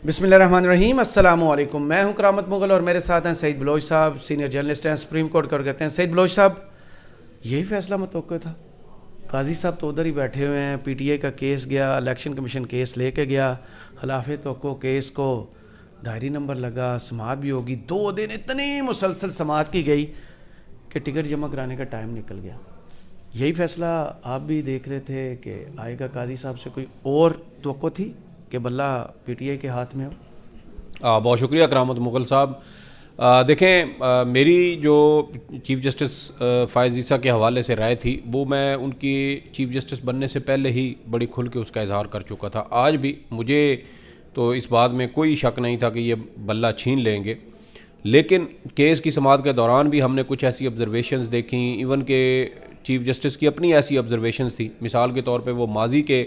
बिस्मिल्लाहिर्रहमानिर्रहीम, अस्सलामु अलैकुम। मैं हूं करामत मुगल और मेरे साथ हैं सईद बलोच साहब, सीनियर जर्नलिस्ट हैं, सुप्रीम कोर्ट कर कहते हैं। सईद बलोच साहब, यही फैसला मुतवक्किल था? काजी साहब तो उधर ही बैठे हुए हैं, पीटीआई का केस गया, इलेक्शन कमीशन केस लेके गया, खिलाफ तवक्को केस को डायरी नंबर लगा, समात भी होगी, 2 दिन इतनी मुसलसल समात की गई कि टिकट जमा कराने का टाइम निकल गया। यही फैसला आप भी देख रहे थे कि आएगा काजी साहब से? कोई और तवक्को थी कि बल्ला पीटीआई के हाथ में हो? बहुत शुक्रिया करामत मुगल साहब। देखें, मेरी जो चीफ़ जस्टिस फ़ाइज़ ईसा के हवाले से राय थी वो मैं उनकी चीफ़ जस्टिस बनने से पहले ही बड़ी खुल के उसका इजहार कर चुका था। आज भी मुझे तो इस बात में कोई शक नहीं था कि ये बल्ला छीन लेंगे, लेकिन केस की समाअत के दौरान भी हमने कुछ ऐसी ऑब्जर्वेशंस देखी, इवन के चीफ़ जस्टिस की अपनी ऐसी ऑब्जर्वेशंस थी। मिसाल के तौर पे वो माजी के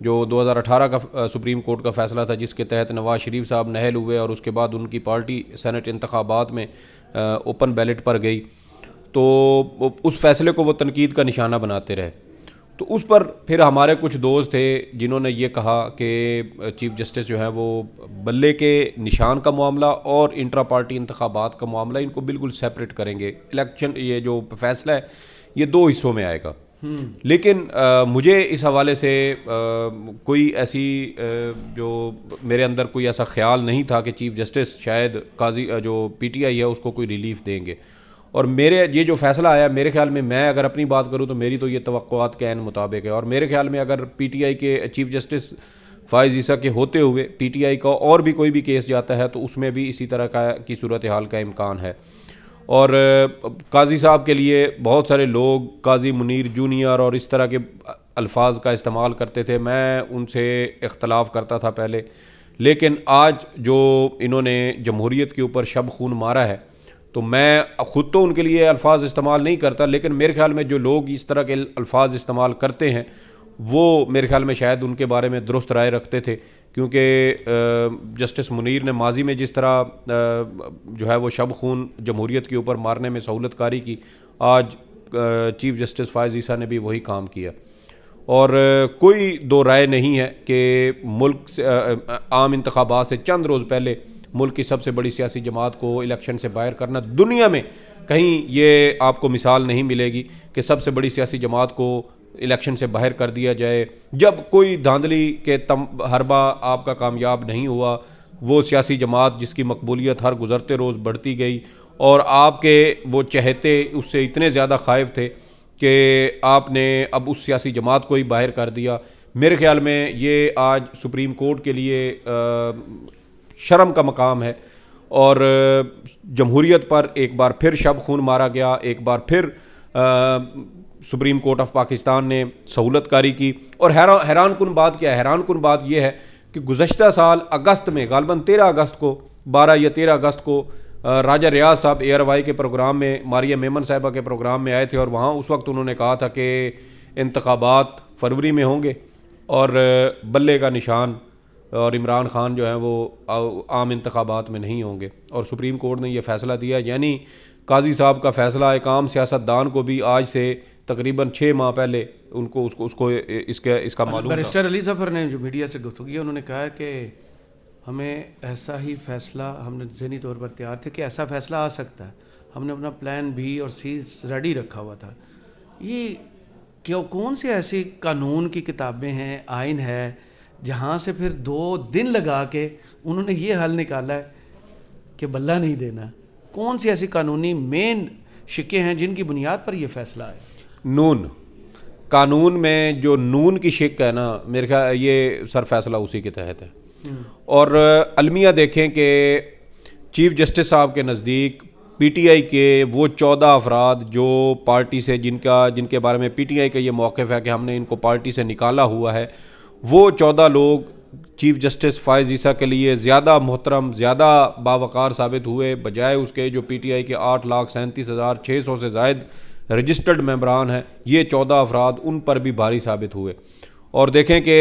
जो 2018 का सुप्रीम कोर्ट का फ़ैसला था जिसके तहत नवाज़ शरीफ साहब नहल हुए और उसके बाद उनकी पार्टी सेनेट इंतखाबात में ओपन बैलेट पर गई, तो उस फैसले को वो तनकीद का निशाना बनाते रहे। तो उस पर फिर हमारे कुछ दोस्त थे जिन्होंने ये कहा कि चीफ़ जस्टिस जो है वो बल्ले के निशान का मामला और इंट्रा पार्टी इंतखाबात का मामला इनको बिल्कुल सेपरेट करेंगे। इलेक्शन ये जो फैसला है ये 2 हिस्सों में आएगा। लेकिन मुझे इस हवाले से कोई ऐसी जो मेरे अंदर कोई ऐसा ख्याल नहीं था कि चीफ़ जस्टिस शायद काजी जो पीटीआई है उसको कोई रिलीफ देंगे। और मेरे ये जो फ़ैसला आया, मेरे ख्याल में, मैं अगर अपनी बात करूं तो मेरी तो ये तवक्कुआत के ऐन मुताबिक है। और मेरे ख्याल में अगर पीटीआई के चीफ़ जस्टिस फ़ाइज़ ईसा के होते हुए पीटीआई का और भी कोई भी केस जाता है तो उसमें भी इसी तरह की सूरत हाल का इम्कान है। और काजी साहब के लिए बहुत सारे लोग काजी मुनीर जूनियर और इस तरह के अल्फाज का इस्तेमाल करते थे। मैं उनसे इख्तलाफ करता था पहले, लेकिन आज जो इन्होंने जमहूरियत के ऊपर शब खून मारा है तो मैं ख़ुद तो उनके लिए अल्फाज इस्तेमाल नहीं करता, लेकिन मेरे ख्याल में जो लोग इस तरह के अल्फाज इस्तेमाल करते हैं वो मेरे ख्याल में शायद उनके बारे में दुरुस्त राय रखते थे, क्योंकि जस्टिस मुनीर ने माजी में जिस तरह जो है वो शब खून जमहूरियत के ऊपर मारने में सहूलतकारी की, आज चीफ़ जस्टिस फ़ाइज़ ईसा ने भी वही काम किया। और कोई दो राय नहीं है कि मुल्क से आम इंतखाबात से चंद रोज़ पहले मुल्क की सबसे बड़ी सियासी जमात को इलेक्शन से बाहर करना, दुनिया में कहीं ये आपको मिसाल नहीं मिलेगी कि सबसे बड़ी सियासी जमात को इलेक्शन से बाहर कर दिया जाए। जब कोई धांधली के हरबा आपका कामयाब नहीं हुआ, वो सियासी जमात जिसकी मकबूलियत हर गुज़रते रोज़ बढ़ती गई और आपके वो चहेते उससे इतने ज़्यादा खाइफ थे कि आपने अब उस सियासी जमात को ही बाहर कर दिया। मेरे ख्याल में ये आज सुप्रीम कोर्ट के लिए शर्म का मकाम है और जमहूरियत पर एक बार फिर शब खून मारा गया। एक बार फिर सुप्रीम कोर्ट ऑफ पाकिस्तान ने सहूलतकारी की। और हैरान कुन बात क्या है? हैरान कुन बात यह है कि गुज़श्ता साल अगस्त में, गालबन 13 अगस्त को, 12 या 13 अगस्त को राजा रियाज साहब ARY के प्रोग्राम में, मारिया मेमन साहिबा के प्रोग्राम में आए थे और वहाँ उस वक्त उन्होंने कहा था कि इंतखाबात फरवरी में होंगे और बल्ले का निशान और इमरान खान जो है वो आम इंतखाबात में नहीं होंगे। और सुप्रीम कोर्ट ने यह फ़ैसला दिया, यानी काजी साहब का फ़ैसला एक आम सियासतदान को भी आज से तकरीबन 6 माह पहले उसको इसका मालूम था। बैरिस्टर अली ज़फ़र ने जो मीडिया से गुफ्तगू की, उन्होंने कहा कि हमें ऐसा ही फ़ैसला, हमने ज़हनी तौर पर तैयार थे कि ऐसा फ़ैसला आ सकता है, हमने अपना प्लान B और C रेडी रखा हुआ था। ये क्यों, कौन सी ऐसी कानून की किताबें हैं, आइन है, जहाँ से फिर 2 दिन लगा के उन्होंने ये हल निकाला है कि बल्ला नहीं देना? कौन सी ऐसी कानूनी मेन शिक्के हैं जिनकी बुनियाद पर यह फैसला है? नून कानून में जो नून की शिक है ना, मेरे ख्याल ये सर फैसला उसी के तहत है। और अलमिया देखें कि चीफ़ जस्टिस साहब के नज़दीक पीटीआई के वो 14 अफराद जो पार्टी से जिनके बारे में पीटीआई का ये मौक़िफ़ है कि हमने इनको पार्टी से निकाला हुआ है, वो 14 लोग चीफ़ जस्टिस फ़ाइज़ ईसा के लिए ज़्यादा मोहतरम, ज़्यादा बावकार साबित हुए, बजाय उसके जो पीटीआई के 8,37,600 से ज़ायद रजिस्टर्ड मेंबरान हैं। ये 14 अफराद उन पर भी भारी साबित हुए। और देखें कि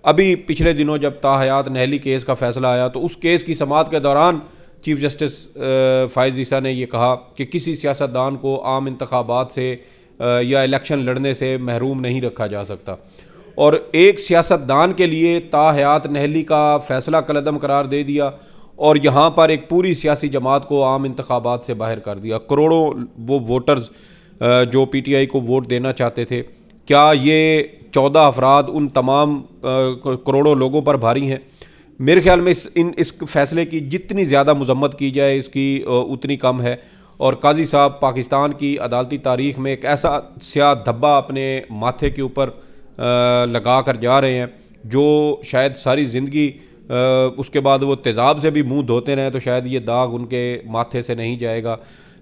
अभी पिछले दिनों जब ताहयात नहली केस का फ़ैसला आया तो उस केस की समाअत के दौरान चीफ़ जस्टिस फ़ाइज़ ईसा ने यह कहा कि किसी सियासतदान को आम इंतखाबात से या इलेक्शन लड़ने से महरूम नहीं रखा जा सकता। और एक सियासतदान के लिए ताहयात नहली का फ़ैसला कलअदम करार दे दिया और यहाँ पर एक पूरी सियासी जमात को आम इंतखाबात से बाहर कर दिया। करोड़ों वो वोटर्स जो PTI को वोट देना चाहते थे, क्या ये 14 अफराद उन तमाम करोड़ों लोगों पर भारी हैं? मेरे ख्याल में इस फैसले की जितनी ज़्यादा मजम्मत की जाए इसकी उतनी कम है। और काजी साहब पाकिस्तान की अदालती तारीख में एक ऐसा स्याह धब्बा अपने माथे के ऊपर लगा कर जा रहे हैं जो शायद सारी ज़िंदगी उसके बाद वो तेज़ाब से भी मुंह धोते रहें तो शायद ये दाग उनके माथे से नहीं जाएगा।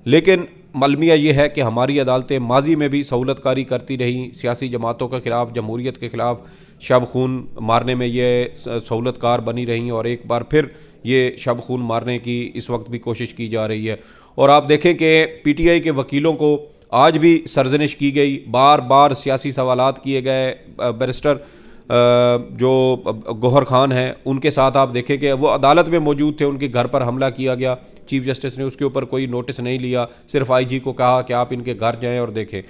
लेकिन मलमिया ये है कि हमारी अदालतें माजी में भी सहूलतकारी करती रहीं, सियासी जमातों के ख़िलाफ़, जमहूरियत के ख़िलाफ़ शब खून मारने में ये सहूलतकार बनी रहीं और एक बार फिर ये शब खून मारने की इस वक्त भी कोशिश की जा रही है। और आप देखें कि PTI के वकीलों को आज भी सरजनिश की गई, बार बार सियासी सवालात किए गए। बैरिस्टर जो गौहर खान हैं उनके साथ आप देखें कि वो अदालत में मौजूद थे, उनके घर पर हमला किया गया, चीफ जस्टिस ने उसके ऊपर कोई नोटिस नहीं लिया, सिर्फ IG को कहा कि आप इनके घर जाएं और देखें।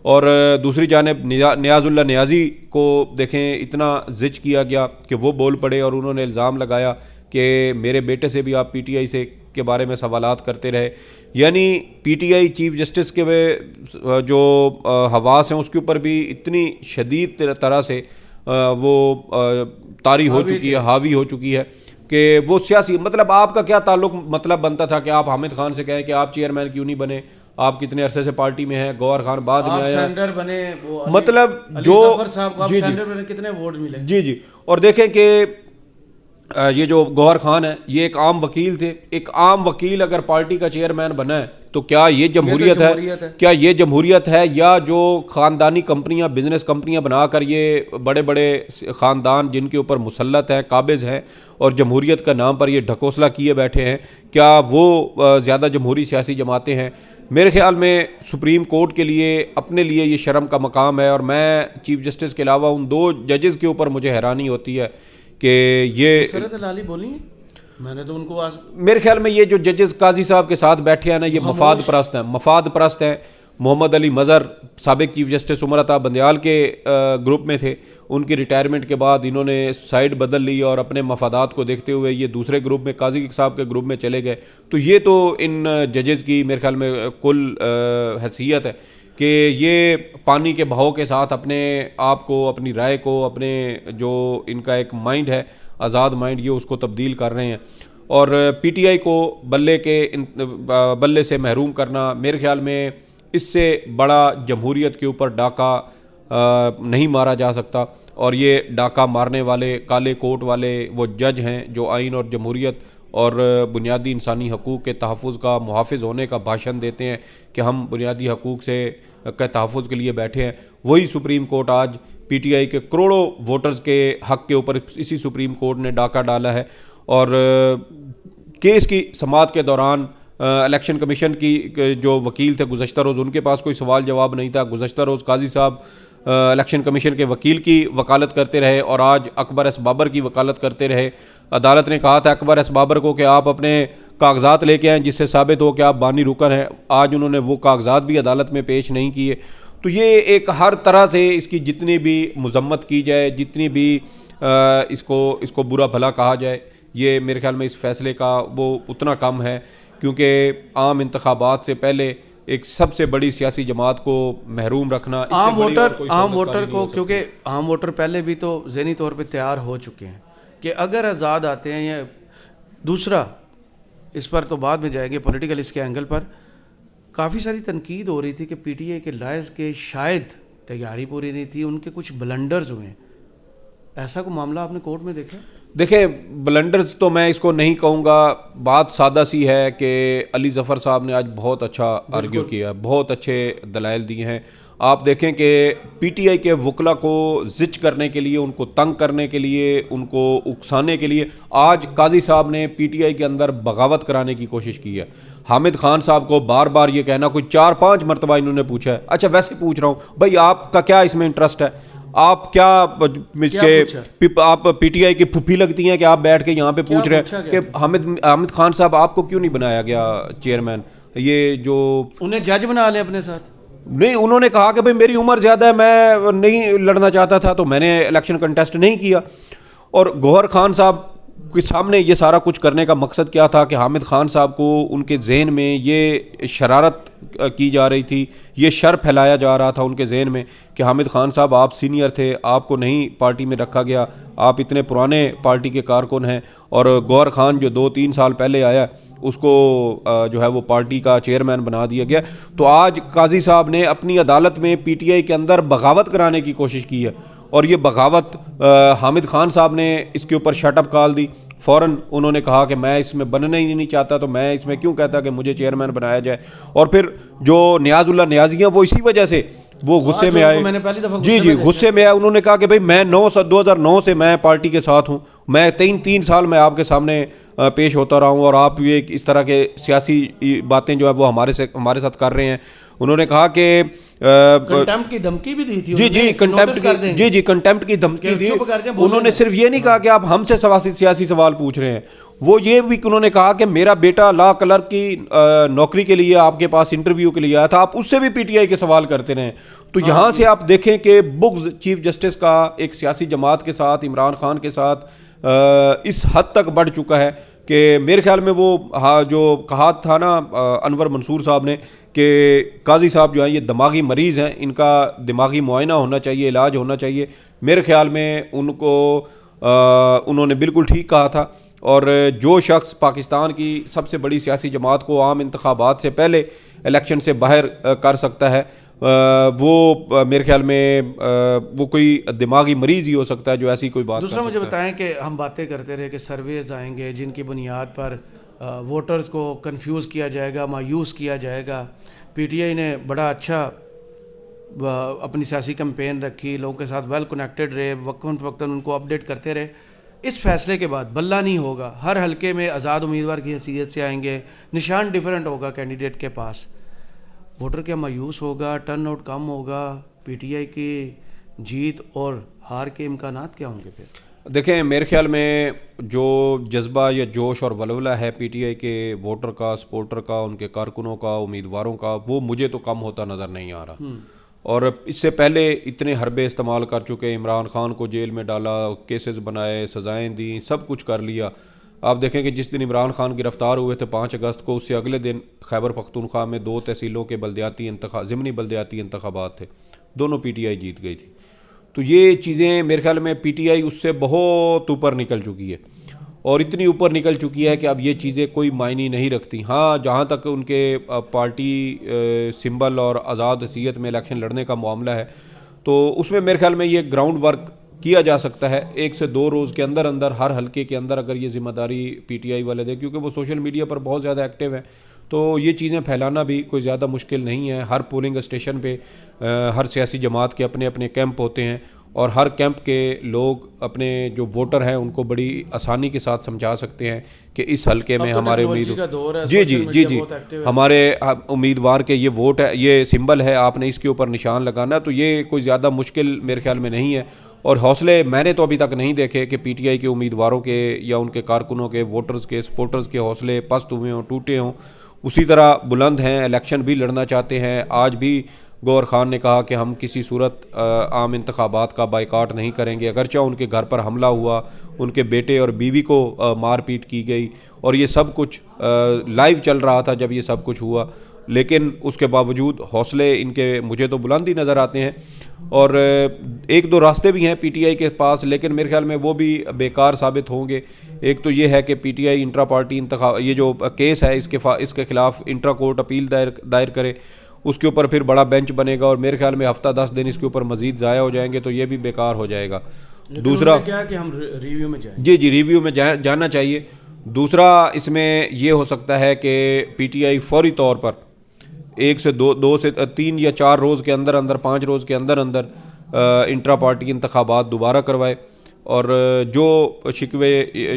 और दूसरी जानिब नियाज़ुल्लाह नियाज़ी को देखें, इतना जिच किया गया कि वो बोल पड़े और उन्होंने इल्ज़ाम लगाया कि मेरे बेटे से भी आप PTI से के बारे में सवालात करते रहे। यानी PTI चीफ जस्टिस के जो हवास हैं उसके ऊपर भी इतनी शदीद तरह से वो तारी हो चुकी है, हावी हो चुकी है कि वो सियासी, मतलब आपका क्या ताल्लुक मतलब बनता था कि आप हामिद खान से कहें कि आप चेयरमैन क्यों नहीं बने, आप कितने अरसे से पार्टी में हैं, गौहर खान बाद में आया, सेंटर बने, वो मतलब अली जो जफर साहब को आप सेंटर बने, कितने वोट मिले। जी जी। और देखें कि ये जो गौहर खान है ये एक आम वकील थे। एक आम वकील अगर पार्टी का चेयरमैन बना है तो क्या ये जमहूरियत है? क्या ये जमहूरियत है? या जो ख़ानदानी कंपनियां, बिजनेस कंपनियां बनाकर ये बड़े बड़े ख़ानदान जिनके ऊपर मुसल्लत हैं, काबिज हैं और जमहूरियत का नाम पर ये ढकोसला किए बैठे हैं, क्या वो ज़्यादा जमहूरी सियासी जमातें हैं? मेरे ख्याल में सुप्रीम कोर्ट के लिए अपने लिए ये शर्म का मकाम है। और मैं चीफ जस्टिस के अलावा उन 2 जजेस के ऊपर मुझे हैरानी होती है कि ये दलाली बोली, मैंने तो उनको मेरे ख्याल में ये जो जजेस काजी साहब के साथ बैठे हैं ना, ये मफाद परस्त हैं। मोहम्मद अली मज़र साबिक चीफ जस्टिस उमर अता बंदयाल के ग्रुप में थे, उनकी रिटायरमेंट के बाद इन्होंने साइड बदल ली और अपने मफादात को देखते हुए ये दूसरे ग्रुप में, काजी साहब के ग्रुप में चले गए। तो ये तो इन जजेस की मेरे ख्याल में कुल हैसियत है कि ये पानी के बहाव के साथ अपने आप को, अपनी राय को, अपने जो इनका एक माइंड है, आज़ाद माइंड, ये उसको तब्दील कर रहे हैं। और PTI को बल्ले से महरूम करना, मेरे ख्याल में इससे बड़ा जमहूरियत के ऊपर डाका नहीं मारा जा सकता। और ये डाका मारने वाले, काले कोट वाले वो जज हैं जो आइन और जमहूरियत और बुनियादी इंसानी हकूक़ के तहफ़्फ़ुज़ का मुहाफ़िज़ होने का भाषण देते हैं कि हम बुनियादी हकूक़ से के तहफ़्फ़ुज़ के लिए बैठे हैं। वही सुप्रीम कोर्ट आज PTI के करोड़ों वोटर्स के हक़ के ऊपर इसी सुप्रीम कोर्ट ने डाका डाला है। और केस की समाअत के दौरान इलेक्शन कमीशन की जो वकील थे गुज़श्ता रोज़, उनके पास कोई सवाल जवाब नहीं था। गुज़श्ता रोज़ काजी साहब इलेक्शन कमीशन के वकील की वकालत करते रहे और आज अकबर एस बाबर की वकालत करते रहे। अदालत ने कहा था अकबर एस बाबर को कि आप अपने कागजात लेके आएँ जिससे साबित हो कि आप बानी रुकन हैं। आज उन्होंने वो कागजात भी अदालत में पेश नहीं किए। तो ये एक हर तरह से इसकी जितनी भी मजम्मत की जाए, जितनी भी इसको बुरा भला कहा जाए, ये मेरे ख्याल में इस फैसले का वो उतना कम है, क्योंकि आम इंतखाबात से पहले एक सबसे बड़ी सियासी जमात को महरूम रखना, आम वोटर को, क्योंकि आम वोटर पहले भी तो ज़हनी तौर पे तैयार हो चुके हैं कि अगर आज़ाद आते हैं, या दूसरा इस पर तो बाद में जाएंगे पॉलिटिकल इसके एंगल पर, काफ़ी सारी तनकीद हो रही थी कि PTI के लॉयर्स के शायद तैयारी पूरी नहीं थी, उनके कुछ ब्लंडर्स हुए। ऐसा कोई मामला आपने कोर्ट में देखा? देखें, ब्लंडर्स तो मैं इसको नहीं कहूँगा, बात सादा सी है कि अली ज़फ़र साहब ने आज बहुत अच्छा आर्ग्यू किया, बहुत अच्छे दलाइल दिए हैं। आप देखें कि PTI के वकला को जिच करने के लिए, उनको तंग करने के लिए, उनको उकसाने के लिए आज काजी साहब ने PTI के अंदर बगावत कराने की कोशिश की है। हामिद खान साहब को बार बार ये कहना, कोई 4-5 मरतबा इन्होंने पूछा है। अच्छा, वैसे पूछ रहा हूँ भाई, आपका क्या इसमें इंटरेस्ट है? आप क्या आप PTI की फुफी लगती हैं कि आप बैठ के यहाँ पे पूछ रहे हैं कि हामिद खान साहब आपको क्यों नहीं बनाया गया चेयरमैन? ये जो उन्हें जज बना लें अपने साथ, नहीं, उन्होंने कहा कि भाई मेरी उम्र ज़्यादा है, मैं नहीं लड़ना चाहता था, तो मैंने इलेक्शन कंटेस्ट नहीं किया। और गौहर खान साहब के सामने ये सारा कुछ करने का मकसद क्या था कि हामिद खान साहब को उनके जहन में ये शरारत की जा रही थी, ये शर फैलाया जा रहा था उनके जहन में कि हामिद खान साहब आप सीनियर थे, आपको नहीं पार्टी में रखा गया, आप इतने पुराने पार्टी के कारकुन हैं। और गौहर खान जो 2-3 साल पहले आया उसको जो है वो पार्टी का चेयरमैन बना दिया गया। तो आज काजी साहब ने अपनी अदालत में पीटीआई के अंदर बगावत कराने की कोशिश की है, और ये बगावत हामिद खान साहब ने इसके ऊपर शटअप कॉल दी। फ़ौरन उन्होंने कहा कि मैं इसमें बनना ही नहीं चाहता, तो मैं इसमें क्यों कहता कि मुझे चेयरमैन बनाया जाए। और फिर जो नियाज़ुल्लाह नियाज़ी हैं वो इसी वजह से वो गुस्से में आए, मैंने पहली दफ़ा जी गुस्से में आए। उन्होंने कहा कि भाई मैं 2009 से मैं पार्टी के साथ हूँ, मैं 3 साल में आपके सामने पेश होता रहा हूँ, और आप ये इस तरह के सियासी बातें जो है वो हमारे साथ कर रहे हैं। उन्होंने कहा कि कंटेम्प्ट की धमकी भी दी थी, जी कंटेम्प्ट की धमकी दी। उन्होंने सिर्फ ये नहीं कहा कि आप हमसे सियासी सवाल पूछ रहे हैं, वो ये भी उन्होंने कहा कि मेरा बेटा लॉ क्लर्क की नौकरी के लिए आपके पास इंटरव्यू के लिए आया था, आप उससे भी पीटीआई के सवाल करते रहे। तो यहाँ से आप देखें कि बुग़्ज़ चीफ जस्टिस का एक सियासी जमात के साथ, इमरान खान के साथ इस हद तक बढ़ चुका है कि मेरे ख्याल में वो जो कहा था ना अनवर मंसूर साहब ने कि काजी साहब जो हैं ये दिमागी मरीज़ हैं, इनका दिमागी मुआयना होना चाहिए, इलाज होना चाहिए। मेरे ख्याल में उनको उन्होंने बिल्कुल ठीक कहा था। और जो शख्स पाकिस्तान की सबसे बड़ी सियासी जमात को आम इंतखाबात से पहले इलेक्शन से बाहर कर सकता है, वो मेरे ख्याल में वो कोई दिमागी मरीज़ ही हो सकता है जो ऐसी कोई बात। दूसरा मुझे बताएं कि हम बातें करते रहे कि सर्वेज आएंगे जिनकी बुनियाद पर वोटर्स को कंफ्यूज किया जाएगा, मायूस किया जाएगा। पीटीआई ने बड़ा अच्छा अपनी सियासी कैंपेन रखी, लोगों के साथ वेल कनेक्टेड रहे, वक्तन उनको अपडेट करते रहे। इस फैसले के बाद बल्ला नहीं होगा, हर हलके में आज़ाद उम्मीदवार की हैसियत से आएंगे, निशान डिफरेंट होगा कैंडिडेट के पास। वोटर क्या मायूस होगा, टर्न आउट कम होगा, पीटीआई की जीत और हार के इम्कानात क्या होंगे फिर? देखें, मेरे ख्याल में जो जज्बा या जोश और वलवला है पीटीआई के वोटर का, सपोर्टर का, उनके कारकुनों का, उम्मीदवारों का, वो मुझे तो कम होता नज़र नहीं आ रहा। और इससे पहले इतने हरबे इस्तेमाल कर चुके, इमरान खान को जेल में डाला, केसेस बनाए, सज़ाएँ दी, सब कुछ कर लिया। आप देखें कि जिस दिन इमरान खान गिरफ्तार हुए थे 5 अगस्त को, उससे अगले दिन खैबर पख्तूनख्वा में 2 तहसीलों के ज़िमनी बल्दियाती इंतखाबात थे, दोनों पीटीआई जीत गई थी। तो ये चीज़ें मेरे ख्याल में पीटीआई उससे बहुत ऊपर निकल चुकी है, और इतनी ऊपर निकल चुकी है कि अब ये चीज़ें कोई मायने नहीं रखती। हाँ, जहाँ तक उनके पार्टी सिंबल और आज़ाद हैसियत में इलेक्शन लड़ने का मामला है, तो उसमें मेरे ख्याल में ये ग्राउंड वर्क किया जा सकता है। 1 से 2 रोज़ के अंदर अंदर हर हलके के अंदर अगर ये जिम्मेदारी पीटीआई वाले दें, क्योंकि वो सोशल मीडिया पर बहुत ज़्यादा एक्टिव हैं, तो ये चीज़ें फैलाना भी कोई ज़्यादा मुश्किल नहीं है। हर पोलिंग स्टेशन पे हर सियासी जमात के अपने अपने कैंप होते हैं, और हर कैंप के लोग अपने जो वोटर हैं उनको बड़ी आसानी के साथ समझा सकते हैं कि इस हलके में हमारे उम्मीदवार जी हमारे उम्मीदवार के ये वोट है, ये सिंबल है, आपने इसके ऊपर निशान लगाना। तो ये कोई ज़्यादा मुश्किल मेरे ख्याल में नहीं है। और हौसले मैंने तो अभी तक नहीं देखे कि पीटीआई के उम्मीदवारों के या उनके कारकुनों के, वोटर्स के, सपोर्टर्स के हौसले पस्त हुए हों, टूटे हों। उसी तरह बुलंद हैं, इलेक्शन भी लड़ना चाहते हैं। आज भी गौहर खान ने कहा कि हम किसी सूरत आम इंतखाबात का बाइकाट नहीं करेंगे, अगरचा उनके घर पर हमला हुआ, उनके बेटे और बीवी को मारपीट की गई, और ये सब कुछ लाइव चल रहा था जब ये सब कुछ हुआ, लेकिन उसके बावजूद हौसले इनके मुझे तो बुलंद ही नज़र आते हैं। और 1-2 रास्ते भी हैं पीटीआई के पास, लेकिन मेरे ख्याल में वो भी बेकार साबित होंगे। एक तो ये है कि पीटीआई इंट्रा पार्टी ये जो केस है इसके खिलाफ इंट्रा कोर्ट अपील दायर करे, उसके ऊपर फिर बड़ा बेंच बनेगा, और मेरे ख्याल में हफ्ता 10 दिन इसके ऊपर मजीद ज़ाया हो जाएंगे, तो ये भी बेकार हो जाएगा। दूसरा क्या है कि हम रिव्यू में जाएं। जी रिव्यू में जाना चाहिए। दूसरा इसमें ये हो सकता है कि पीटीआई फौरी तौर पर 1 से 2 से 3 या 4 रोज़ के अंदर अंदर, 5 रोज़ के अंदर अंदर इंट्रा पार्टी इंतखाबात दोबारा करवाए, और जो शिकवे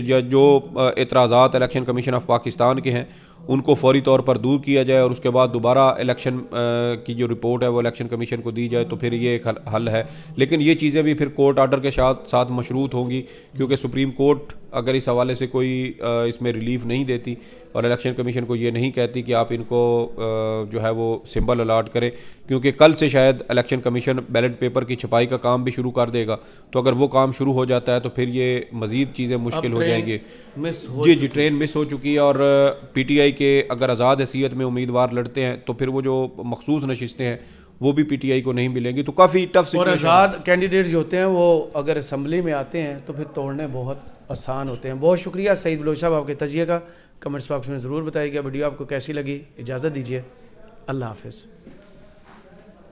या जो एतराज़ात इलेक्शन कमीशन ऑफ पाकिस्तान के हैं उनको फौरी तौर पर दूर किया जाए, और उसके बाद दोबारा इलेक्शन की जो रिपोर्ट है वो इलेक्शन कमीशन को दी जाए, तो फिर ये एक हल है। लेकिन ये चीज़ें भी फिर कोर्ट आर्डर के साथ मशरूत होंगी, क्योंकि सुप्रीम कोर्ट अगर इस हवाले से कोई इसमें रिलीफ नहीं देती और इलेक्शन कमीशन को ये नहीं कहती कि आप इनको जो है वो सिंबल अलाट करें, क्योंकि कल से शायद इलेक्शन कमीशन बैलेट पेपर की छपाई का काम भी शुरू कर देगा, तो अगर वो काम शुरू हो जाता है तो फिर ये मज़ीद चीज़ें मुश्किल हो जाएंगी। जी ट्रेन मिस हो चुकी है, और पीटीआई के अगर आज़ाद हैसियत में उम्मीदवार लड़ते हैं तो फिर वो जो मखसूस नशिस्तें हैं वो भी पीटीआई को नहीं मिलेंगी, तो काफ़ी टफ सिचुएशन। और आज़ाद कैंडिडेट जो होते हैं वो अगर असम्बली में आते हैं तो फिर तोड़ने बहुत आसान होते हैं। बहुत शुक्रिया सईद बलोच साहब आपके तजिए का, कमेंट्स बॉक्स में ज़रूर बताइएगा। वीडियो आपको कैसी लगी, इजाज़त दीजिए, अल्लाह हाफिज़।